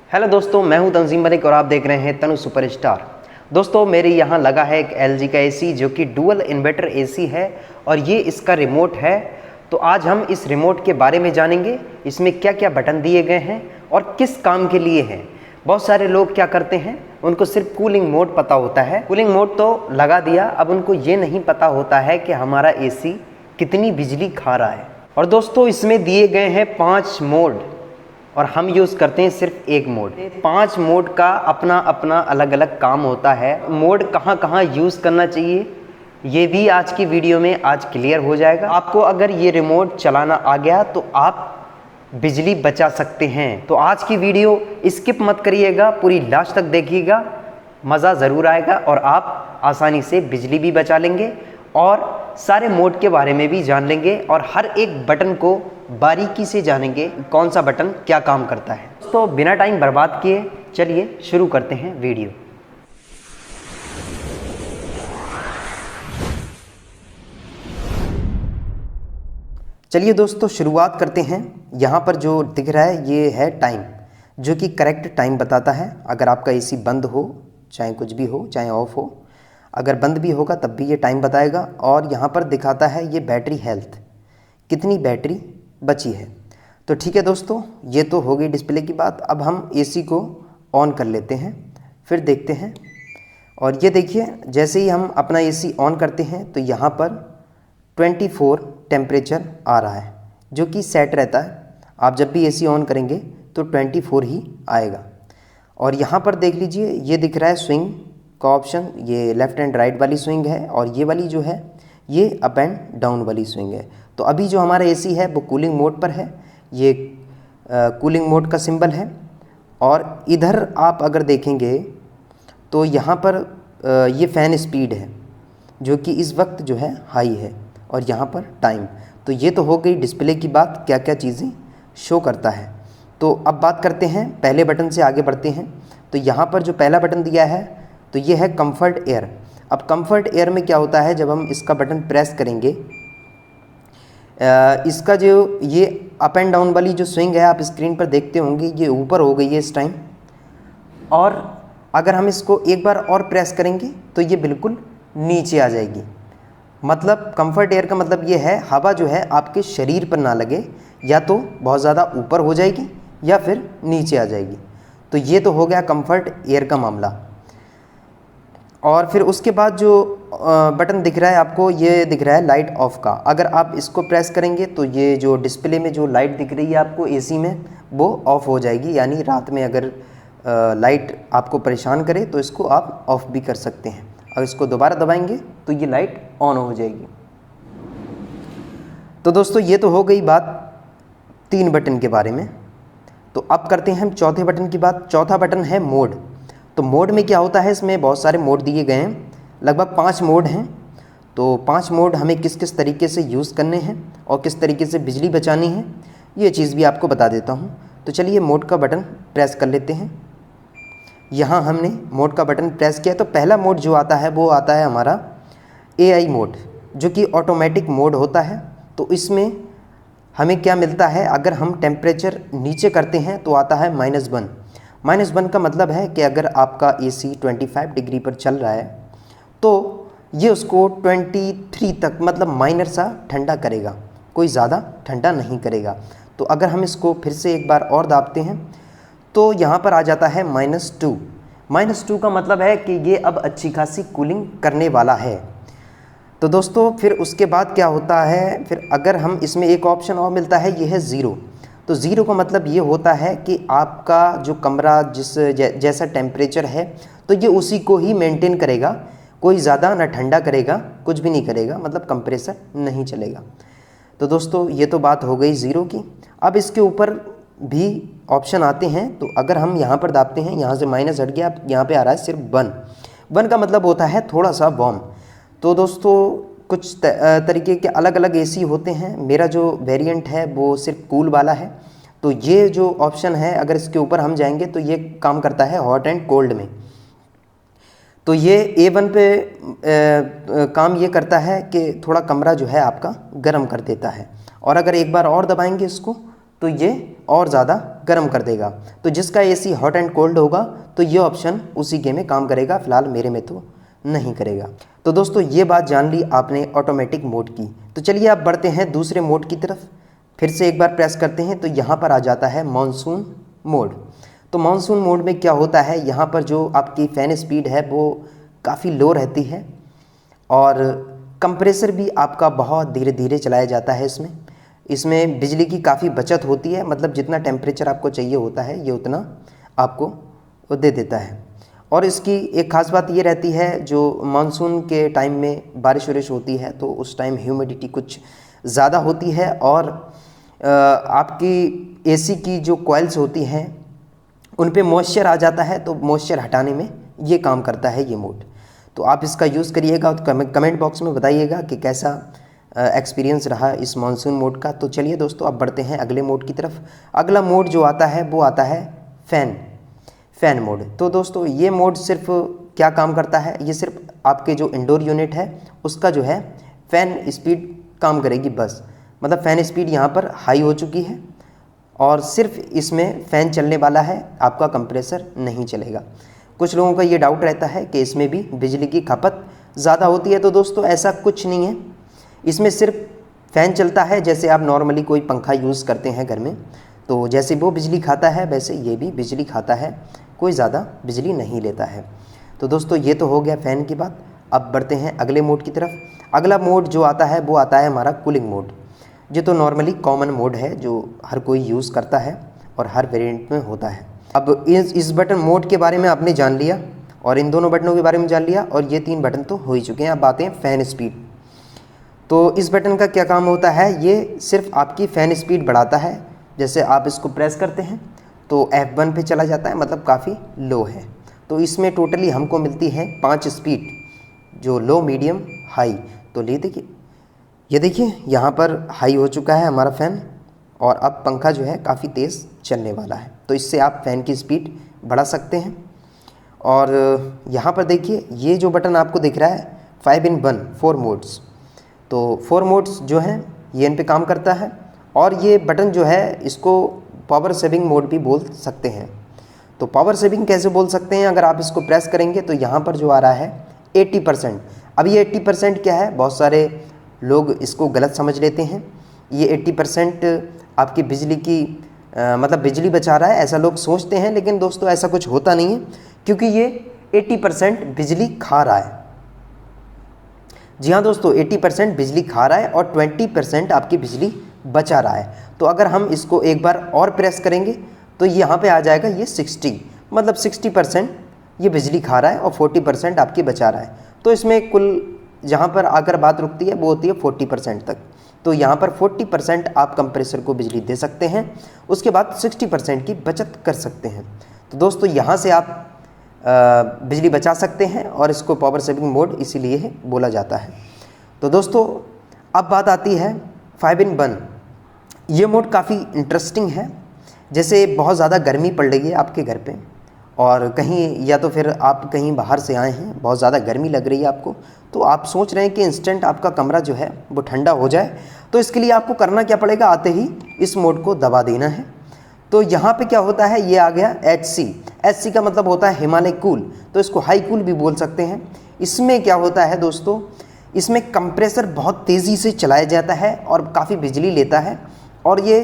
Hello दोस्तों, मैं हूं तंजीम मलिक और आप देख रहे हैं तनु सुपरस्टार। दोस्तों, मेरे यहाँ लगा है एक एलजी का एसी जो कि डुअल इन्वर्टर एसी है और ये इसका रिमोट है। तो आज हम इस रिमोट के बारे में जानेंगे, इसमें क्या क्या बटन दिए गए हैं और किस काम के लिए हैं। बहुत सारे लोग क्या करते हैं, उनको सिर्फ कूलिंग मोड पता होता है, कूलिंग मोड तो लगा दिया, अब उनको ये नहीं पता होता है कि हमारा एसी कितनी बिजली खा रहा है। और दोस्तों, इसमें दिए गए हैं 5 मोड और हम यूज़ करते हैं सिर्फ एक मोड। 5 मोड का अपना अपना अलग अलग काम होता है। मोड कहाँ कहाँ यूज़ करना चाहिए ये भी आज की वीडियो में आज क्लियर हो जाएगा। आपको अगर ये रिमोट चलाना आ गया तो आप बिजली बचा सकते हैं। तो आज की वीडियो स्किप मत करिएगा, पूरी लास्ट तक देखिएगा, मज़ा ज़रूर आएगा और आप आसानी से बिजली भी बचा लेंगे और सारे मोड के बारे में भी जान लेंगे और हर एक बटन को बारीकी से जानेंगे कौन सा बटन क्या काम करता है। तो बिना टाइम बर्बाद किए चलिए शुरू करते हैं वीडियो। चलिए दोस्तों, शुरुआत करते हैं। यहाँ पर जो दिख रहा है ये है टाइम, जो कि करेक्ट टाइम बताता है। अगर आपका एसी बंद हो, चाहे कुछ भी हो, चाहे ऑफ हो, अगर बंद भी होगा तब भी ये टाइम बताएगा। और यहाँ पर दिखाता है ये बैटरी हेल्थ, कितनी बैटरी बची है। तो ठीक है दोस्तों, ये तो हो गई डिस्प्ले की बात। अब हम एसी को ऑन कर लेते हैं, फिर देखते हैं। और ये देखिए, जैसे ही हम अपना एसी ऑन करते हैं तो यहाँ पर 24 टेम्परेचर आ रहा है, जो कि सेट रहता है। आप जब भी एसी ऑन करेंगे तो 24 ही आएगा। और यहाँ पर देख लीजिए, ये दिख रहा है स्विंग का ऑप्शन, ये लेफ़्ट एंड राइट वाली स्विंग है और ये वाली जो है ये अप एंड डाउन वाली स्विंग है। तो अभी जो हमारा एसी है वो कूलिंग मोड पर है, ये कूलिंग मोड का सिंबल है। और इधर आप अगर देखेंगे तो यहाँ पर ये फ़ैन स्पीड है जो कि इस वक्त जो है हाई है, और यहाँ पर टाइम। तो ये तो हो गई डिस्प्ले की बात, क्या क्या चीज़ें शो करता है। तो अब बात करते हैं, पहले बटन से आगे बढ़ते हैं। तो यहाँ पर जो पहला बटन दिया है तो ये है कंफर्ट एयर। अब कंफर्ट एयर में क्या होता है, जब हम इसका बटन प्रेस करेंगे, इसका जो ये अप एंड डाउन वाली जो स्विंग है आप स्क्रीन पर देखते होंगे, ये ऊपर हो गई है इस टाइम। और अगर हम इसको एक बार और प्रेस करेंगे तो ये बिल्कुल नीचे आ जाएगी। मतलब कंफर्ट एयर का मतलब ये है, हवा जो है आपके शरीर पर ना लगे, या तो बहुत ज़्यादा ऊपर हो जाएगी या फिर नीचे आ जाएगी। तो ये तो हो गया कंफर्ट एयर का मामला। और फिर उसके बाद जो बटन दिख रहा है आपको, ये दिख रहा है लाइट ऑफ का। अगर आप इसको प्रेस करेंगे तो ये जो डिस्प्ले में जो लाइट दिख रही है आपको एसी में, वो ऑफ़ हो जाएगी। यानी रात में अगर लाइट आपको परेशान करे तो इसको आप ऑफ़ भी कर सकते हैं। और इसको दोबारा दबाएंगे तो ये लाइट ऑन हो जाएगी। तो दोस्तों, ये तो हो गई बात 3 बटन के बारे में। तो अब करते हैं हम चौथे बटन की बात। चौथा बटन है मोड। तो मोड में क्या होता है, इसमें बहुत सारे मोड दिए गए हैं, लगभग 5 मोड हैं। तो 5 मोड हमें किस किस तरीके से यूज़ करने हैं और किस तरीके से बिजली बचानी है, ये चीज़ भी आपको बता देता हूँ। तो चलिए मोड का बटन प्रेस कर लेते हैं। यहाँ हमने मोड का बटन प्रेस किया तो पहला मोड जो आता है वो आता है हमारा AI मोड, जो कि ऑटोमेटिक मोड होता है। तो इसमें हमें क्या मिलता है, अगर हम टेम्परेचर नीचे करते हैं तो आता है -1। -1 का मतलब है कि अगर आपका एसी 25 डिग्री पर चल रहा है तो ये उसको 23 तक, मतलब माइनर सा ठंडा करेगा, कोई ज़्यादा ठंडा नहीं करेगा। तो अगर हम इसको फिर से एक बार और दाबते हैं तो यहाँ पर आ जाता है -2। -2 का मतलब है कि ये अब अच्छी खासी कूलिंग करने वाला है। तो दोस्तों, फिर उसके बाद क्या होता है, फिर अगर हम इसमें एक ऑप्शन और मिलता है, ये है 0। तो 0 का मतलब ये होता है कि आपका जो कमरा जैसा टेम्परेचर है तो ये उसी को ही मेंटेन करेगा, कोई ज़्यादा ना ठंडा करेगा, कुछ भी नहीं करेगा, मतलब कंप्रेसर नहीं चलेगा। तो दोस्तों, ये तो बात हो गई 0 की। अब इसके ऊपर भी ऑप्शन आते हैं। तो अगर हम यहाँ पर दाबते हैं, यहाँ से माइनस हट गया, यहाँ पे आ रहा है सिर्फ 1 का मतलब होता है थोड़ा सा वार्म। तो दोस्तों, कुछ तरीके के अलग अलग एसी होते हैं। मेरा जो वेरिएंट है वो सिर्फ कूल वाला है। तो ये जो ऑप्शन है, अगर इसके ऊपर हम जाएंगे तो ये काम करता है हॉट एंड कोल्ड में। तो ये A1 पे काम ये करता है कि थोड़ा कमरा जो है आपका गर्म कर देता है। और अगर एक बार और दबाएंगे इसको तो ये और ज़्यादा गर्म कर देगा। तो जिसका एसी हॉट एंड कोल्ड होगा तो ये ऑप्शन उसी के में काम करेगा, फ़िलहाल मेरे में तो नहीं करेगा। तो दोस्तों ये बात जान ली आपने ऑटोमेटिक मोड की। तो चलिए आप बढ़ते हैं दूसरे मोड की तरफ। फिर से एक बार प्रेस करते हैं तो यहाँ पर आ जाता है मानसून मोड। तो मानसून मोड में क्या होता है, यहाँ पर जो आपकी फ़ैन स्पीड है वो काफ़ी लो रहती है और कंप्रेसर भी आपका बहुत धीरे धीरे चलाया जाता है। इसमें बिजली की काफ़ी बचत होती है, मतलब जितना टेम्परेचर आपको चाहिए होता है ये उतना आपको दे देता है। और इसकी एक ख़ास बात ये रहती है, जो मानसून के टाइम में बारिश वारिश होती है तो उस टाइम ह्यूमिडिटी कुछ ज़्यादा होती है और आपकी एसी की जो कॉइल्स होती हैं उन पे मॉइस्चर आ जाता है, तो मॉइस्चर हटाने में ये काम करता है ये मोड। तो आप इसका यूज़ करिएगा और कमेंट बॉक्स में बताइएगा कि कैसा एक्सपीरियंस रहा इस मानसून मोड का। तो चलिए दोस्तों अब बढ़ते हैं अगले मोड की तरफ। अगला मोड जो आता है वो आता है फ़ैन मोड। तो दोस्तों ये मोड सिर्फ क्या काम करता है, ये सिर्फ आपके जो इंडोर यूनिट है उसका जो है फ़ैन स्पीड काम करेगी बस। मतलब फ़ैन स्पीड यहाँ पर हाई हो चुकी है और सिर्फ इसमें फ़ैन चलने वाला है, आपका कंप्रेसर नहीं चलेगा। कुछ लोगों का ये डाउट रहता है कि इसमें भी बिजली की खपत ज़्यादा होती है। तो दोस्तों ऐसा कुछ नहीं है, इसमें सिर्फ फ़ैन चलता है। जैसे आप नॉर्मली कोई पंखा यूज़ करते हैं घर में, तो जैसे वो बिजली खाता है वैसे ये भी बिजली खाता है, कोई ज़्यादा बिजली नहीं लेता है। तो दोस्तों ये तो हो गया फ़ैन की बात। अब बढ़ते हैं अगले मोड की तरफ। अगला मोड जो आता है वो आता है हमारा कूलिंग मोड। ये तो नॉर्मली कॉमन मोड है जो हर कोई यूज़ करता है और हर वेरिएंट में होता है। अब इस बटन मोड के बारे में आपने जान लिया और इन दोनों बटनों के बारे में जान लिया और ये 3 बटन तो हो ही चुके हैं। अब आते हैं फ़ैन स्पीड। तो इस बटन का क्या काम होता है, ये सिर्फ आपकी फ़ैन स्पीड बढ़ाता है। जैसे आप इसको प्रेस करते हैं तो F1 पे चला जाता है, मतलब काफ़ी लो है। तो इसमें टोटली हमको मिलती है 5 स्पीड, जो लो मीडियम हाई। तो ये देखिए यहाँ पर हाई हो चुका है हमारा फ़ैन और अब पंखा जो है काफ़ी तेज़ चलने वाला है। तो इससे आप फ़ैन की स्पीड बढ़ा सकते हैं। और यहाँ पर देखिए ये जो बटन आपको दिख रहा है 5-in-1 4 मोड्स। तो 4 मोड्स जो हैं ये इन पे काम करता है और ये बटन जो है इसको पावर सेविंग मोड भी बोल सकते हैं। तो पावर सेविंग कैसे बोल सकते हैं, अगर आप इसको प्रेस करेंगे तो यहाँ पर जो आ रहा है 80%। अब ये 80% क्या है, बहुत सारे लोग इसको गलत समझ लेते हैं। ये 80% आपकी बिजली की मतलब बिजली बचा रहा है, ऐसा लोग सोचते हैं। लेकिन दोस्तों ऐसा कुछ होता नहीं है, क्योंकि ये 80% बिजली खा रहा है। जी हाँ दोस्तों, 80% बिजली खा रहा है और 20% आपकी बिजली बचा रहा है। तो अगर हम इसको एक बार और प्रेस करेंगे तो यहाँ पे आ जाएगा ये 60, मतलब 60% ये बिजली खा रहा है और 40% आपकी बचा रहा है। तो इसमें कुल जहाँ पर आकर बात रुकती है वो होती है 40% तक। तो यहाँ पर 40% आप कंप्रेसर को बिजली दे सकते हैं, उसके बाद 60% की बचत कर सकते हैं। तो दोस्तों यहाँ से आप बिजली बचा सकते हैं और इसको पावर सेविंग मोड इसीलिए बोला जाता है। तो दोस्तों अब बात आती है 5-in-1। ये मोड काफ़ी इंटरेस्टिंग है। जैसे बहुत ज़्यादा गर्मी पड़ रही है आपके घर पे और कहीं, या तो फिर आप कहीं बाहर से आए हैं, बहुत ज़्यादा गर्मी लग रही है आपको, तो आप सोच रहे हैं कि इंस्टेंट आपका कमरा जो है वो ठंडा हो जाए। तो इसके लिए आपको करना क्या पड़ेगा, आते ही इस मोड को दबा देना है। तो यहाँ पे क्या होता है, ये आ गया HC का मतलब होता है हिमालय कूल, तो इसको हाई कूल भी बोल सकते हैं। इसमें क्या होता है दोस्तों, इसमें कंप्रेसर बहुत तेज़ी से चलाया जाता है और काफ़ी बिजली लेता है और ये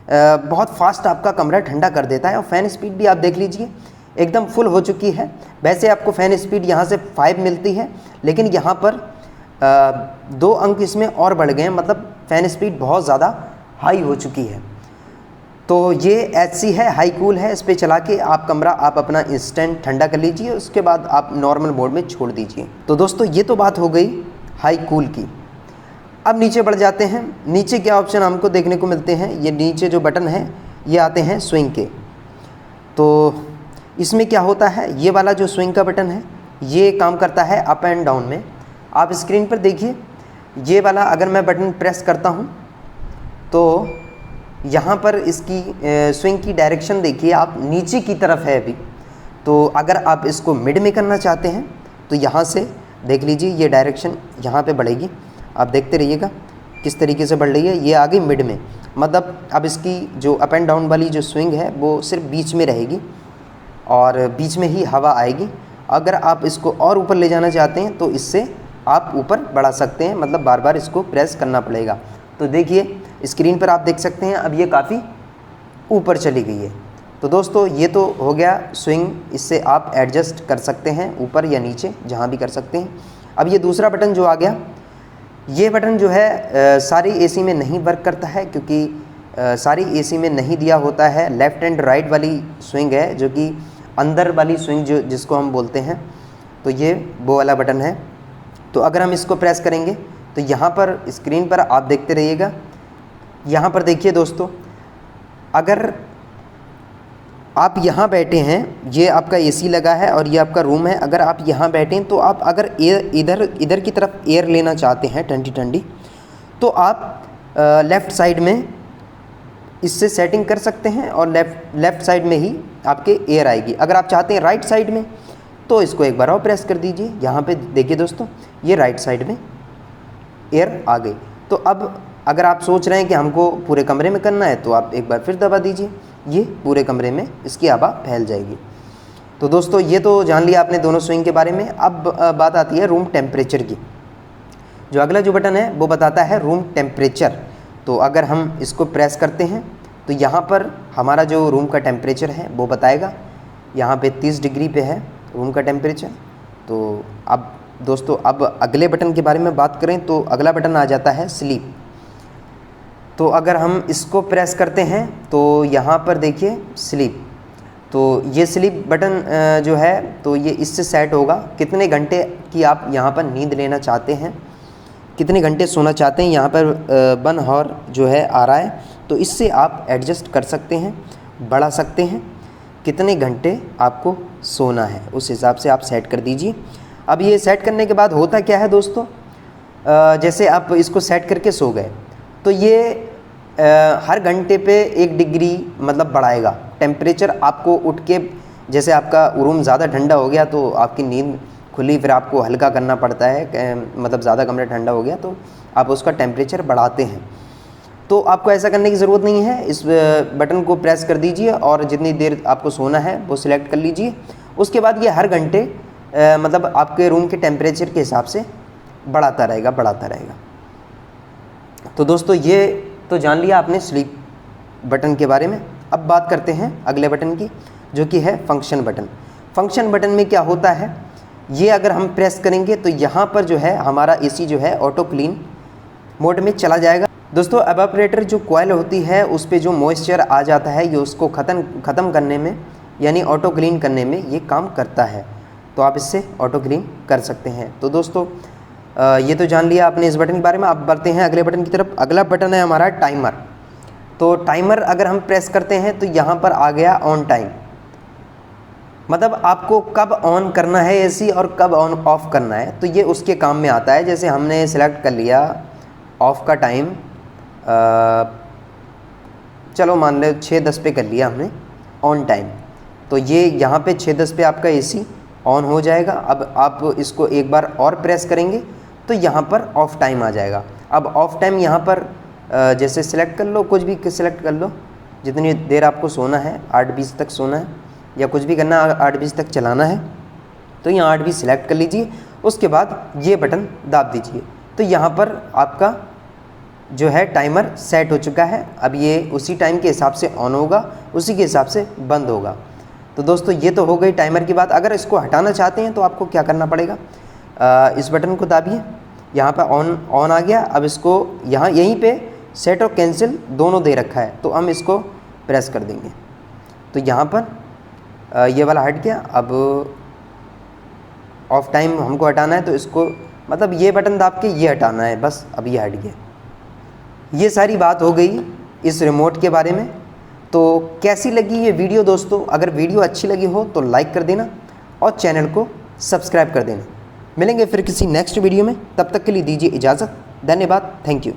बहुत फास्ट आपका कमरा ठंडा कर देता है। और फ़ैन स्पीड भी आप देख लीजिए एकदम फुल हो चुकी है। वैसे आपको फ़ैन स्पीड यहाँ से 5 मिलती है, लेकिन यहाँ पर 2 अंक इसमें और बढ़ गए हैं, मतलब फ़ैन स्पीड बहुत ज़्यादा हाई हो चुकी है। तो ये HC है, हाई कूल है। इस पर चला के आप कमरा आप अपना इंस्टेंट ठंडा कर लीजिए, उसके बाद आप नॉर्मल मोड में छोड़ दीजिए। तो दोस्तों ये तो बात हो गई हाई कूल की। अब नीचे बढ़ जाते हैं। नीचे क्या ऑप्शन हमको देखने को मिलते हैं, ये नीचे जो बटन है ये आते हैं स्विंग के। तो इसमें क्या होता है, ये वाला जो स्विंग का बटन है ये काम करता है अप एंड डाउन में। आप स्क्रीन पर देखिए, ये वाला अगर मैं बटन प्रेस करता हूँ तो यहाँ पर इसकी स्विंग की डायरेक्शन देखिए आप, नीचे की तरफ है अभी। तो अगर आप इसको मिड में करना चाहते हैं तो यहाँ से देख लीजिए ये डायरेक्शन यहाँ पे बढ़ेगी, आप देखते रहिएगा। किस तरीके से बढ़ रही है, ये आ गई मिड में, मतलब अब इसकी जो अप एंड डाउन वाली जो स्विंग है वो सिर्फ बीच में रहेगी और बीच में ही हवा आएगी। अगर आप इसको और ऊपर ले जाना चाहते हैं तो इससे आप ऊपर बढ़ा सकते हैं, मतलब बार बार इसको प्रेस करना पड़ेगा। तो देखिए स्क्रीन पर आप देख सकते हैं अब ये काफ़ी ऊपर चली गई है। तो दोस्तों ये तो हो गया स्विंग, इससे आप एडजस्ट कर सकते हैं ऊपर या नीचे, जहाँ भी कर सकते हैं। अब ये दूसरा बटन जो आ गया, ये बटन जो है सारी एसी में नहीं वर्क करता है, क्योंकि सारी एसी में नहीं दिया होता है। लेफ़्ट एंड राइट वाली स्विंग है, जो कि अंदर वाली स्विंग जो जिसको हम बोलते हैं, तो ये वो वाला बटन है। तो अगर हम इसको प्रेस करेंगे तो यहाँ पर स्क्रीन पर आप देखते रहिएगा, यहाँ पर देखिए दोस्तों, अगर आप यहाँ बैठे हैं, ये आपका एसी लगा है और ये आपका रूम है, अगर आप यहाँ बैठे हैं तो आप अगर इधर की तरफ एयर लेना चाहते हैं ठंडी ठंडी, तो आप लेफ़्ट साइड में इससे सेटिंग कर सकते हैं और लेफ़्ट साइड में ही आपके एयर आएगी। अगर आप चाहते हैं राइट साइड में तो इसको एक बार और प्रेस कर दीजिए। यहाँ पे देखिए दोस्तों, ये राइट साइड में एयर आ गई। तो अब अगर आप सोच रहे हैं कि हमको पूरे कमरे में करना है तो आप एक बार फिर दबा दीजिए, ये पूरे कमरे में इसकी हवा फैल जाएगी। तो दोस्तों ये तो जान लिया आपने दोनों स्विंग के बारे में। अब बात आती है रूम टेम्परेचर की। जो अगला जो बटन है वो बताता है रूम टेम्परेचर। तो अगर हम इसको प्रेस करते हैं तो यहाँ पर हमारा जो रूम का टेम्परेचर है वो बताएगा। यहाँ पे 30 डिग्री पे है रूम का टेम्परेचर। तो अब दोस्तों अब अगले बटन के बारे में बात करें तो अगला बटन आ जाता है स्लीप। तो अगर हम इसको प्रेस करते हैं तो यहाँ पर देखिए स्लीप, तो ये स्लीप बटन जो है तो ये इससे सेट होगा कितने घंटे की आप यहाँ पर नींद लेना चाहते हैं, कितने घंटे सोना चाहते हैं। यहाँ पर 1 आवर जो है आ रहा है, तो इससे आप एडजस्ट कर सकते हैं, बढ़ा सकते हैं, कितने घंटे आपको सोना है उस हिसाब से आप सेट कर दीजिए। अब ये सेट करने के बाद होता क्या है दोस्तों, जैसे आप इसको सेट करके सो गए तो ये हर घंटे पे 1 डिग्री मतलब बढ़ाएगा टेम्परेचर। आपको उठ के, जैसे आपका रूम ज़्यादा ठंडा हो गया तो आपकी नींद खुली, फिर आपको हल्का करना पड़ता है, मतलब ज़्यादा कमरा ठंडा हो गया तो आप उसका टेम्परेचर बढ़ाते हैं। तो आपको ऐसा करने की ज़रूरत नहीं है, इस बटन को प्रेस कर दीजिए और जितनी देर आपको सोना है वो सिलेक्ट कर लीजिए। उसके बाद ये हर घंटे मतलब आपके रूम के टेम्परेचर के हिसाब से बढ़ाता रहेगा। तो दोस्तों ये तो जान लिया आपने स्लीप बटन के बारे में। अब बात करते हैं अगले बटन की, जो कि है फंक्शन बटन। फंक्शन बटन में क्या होता है, ये अगर हम प्रेस करेंगे तो यहाँ पर जो है हमारा एसी जो है ऑटो क्लीन मोड में चला जाएगा। दोस्तों एवापोरेटर जो कॉइल होती है उस पर जो मॉइस्चर आ जाता है ये उसको ख़त्म करने में, यानी ऑटो क्लीन करने में ये काम करता है। तो आप इससे ऑटो क्लीन कर सकते हैं। तो दोस्तों ये तो जान लिया आपने इस बटन के बारे में। अब बढ़ते हैं अगले बटन की तरफ। अगला बटन है हमारा टाइमर। तो टाइमर अगर हम प्रेस करते हैं तो यहाँ पर आ गया ऑन टाइम, मतलब आपको कब ऑन करना है एसी और कब ऑन ऑफ़ करना है, तो ये उसके काम में आता है। जैसे हमने सेलेक्ट कर लिया ऑफ़ का टाइम, चलो मान लो 6:10 पे कर लिया हमने ऑन टाइम, तो ये यहाँ पे 6:10 पे आपका एसी ऑन हो जाएगा। अब आप इसको एक बार और प्रेस करेंगे तो यहाँ पर ऑफ़ टाइम आ जाएगा। अब ऑफ़ टाइम यहाँ पर जैसे सिलेक्ट कर लो, कुछ भी सिलेक्ट कर लो, जितनी देर आपको सोना है, 8:20 तक सोना है या कुछ भी करना, 8:20 तक चलाना है तो यहाँ 8:20 सिलेक्ट कर लीजिए। उसके बाद ये बटन दाब दीजिए तो यहाँ पर आपका जो है टाइमर सेट हो चुका है। अब ये उसी टाइम के हिसाब से ऑन होगा, उसी के हिसाब से बंद होगा। तो दोस्तों ये तो हो गई टाइमर की बात। अगर इसको हटाना चाहते हैं तो आपको क्या करना पड़ेगा, इस बटन को दाबिए, यहाँ पर ऑन आ गया। अब इसको यहीं पे सेट और कैंसिल दोनों दे रखा है, तो हम इसको प्रेस कर देंगे तो यहाँ पर ये वाला हट गया। अब ऑफ टाइम हमको हटाना है तो इसको, मतलब ये बटन दाब के ये हटाना है, बस अब ये हट गया। ये सारी बात हो गई इस रिमोट के बारे में। तो कैसी लगी ये वीडियो दोस्तों? अगर वीडियो अच्छी लगी हो तो लाइक कर देना और चैनल को सब्सक्राइब कर देना। मिलेंगे फिर किसी नेक्स्ट वीडियो में, तब तक के लिए दीजिए इजाज़त। धन्यवाद, थैंक यू।